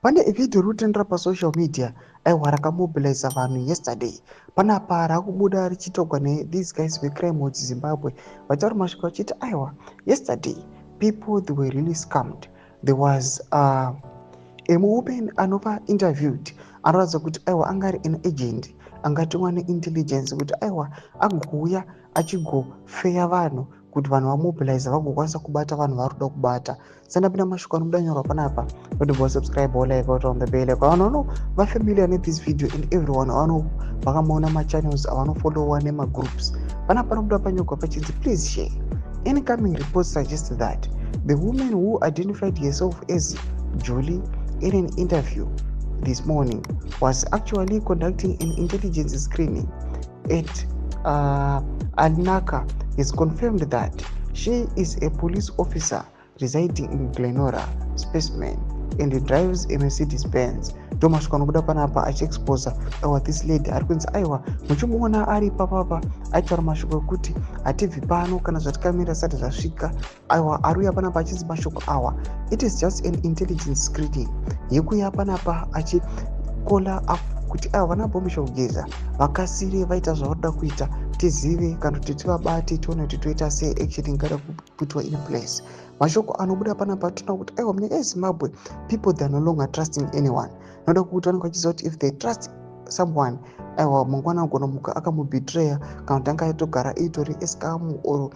Pane video rutendera pasocial media aiwa rakamobilize vanhu yesterday. Panapa rakubuda richitogwa these guys vecrime watch Zimbabwe vataura masvika vachiti aiwa yesterday people they were really scammed. There was a woman anova interviewed anoratidza kuti aiwa anga ari an agent angatumwa neintelligence kuti aiwa agouya achigofeya vanhu kuti vanhu vamobilize vagokwanisa kubata vanhu vari kuda kubata. Sandapinda mashoko anobuda nyorwa panapa kuti subscribe like out on the bell vanhu vafamiliar nethis video and everyone vakamaona machannels avanofollowa nemagroups. Panapa panobuda panyorwa pachinzi please share. Incoming reports suggest that the woman who identified herself as Julie in an interview this morning was actually conducting an intelligence screening at Al-Naka. Has confirmed that she is a police officer residing in Glenora, Specimen, and drives a Mercedes-Benz. Thomas Konobuda panapa achiexposa this lady arikunzi aiwa muchimuona ari papapa aitaura mashoko ekuti hatibvi pano kana zvati kamira zvisati zvasvika. Aiwa ariuya panapa achinzi mashoko awa it is just an intelligence screening yekuya panapa achikola kuti ava vanabhomisha kugeza vakasire vaita zvavanoda kuita tizive kana kuti tivabate tione kuti toita sei action ingada kuputwa in place. Mashoko anobuda panapa tinoona kuti aiwa munyika yeZimbabwe people they are no longer trusting anyone. Noda kuti vanenge vachiziva kuti if they trust someone aiwa mangwana agona muka akamubetreya kana kuti anga aitogara itori escam or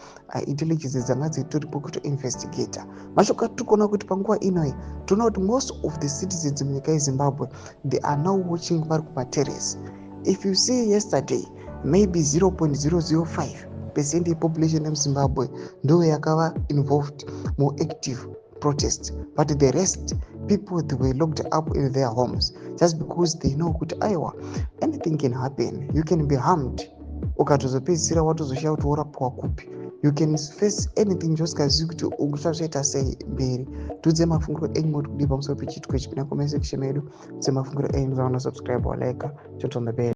intelligence dzanga dzitoripo kutoinvestigata. Mashoko atiri kuona kuti panguva inoyi tinoona kuti most of the citizens munyika yeZimbabwe they are now watching vari kumaterrace. If you see yesterday maybe 0.005% population yeZimbabwe ndo yakava involved more active protest, but the rest people they were locked up in their homes just because they know kuti aiwa anything can happen, you can be harmed. Ukatozopedzisira watozoshaya kuti worapwa kupi, you can face anything josikazivi kuti uchazviita sei mberi. Tudze mafungiro enyu moti kudii pamusoro pechitiko ichi. Pinda comment section medu udze mafungiro enyu, subscribe or like, on the bell.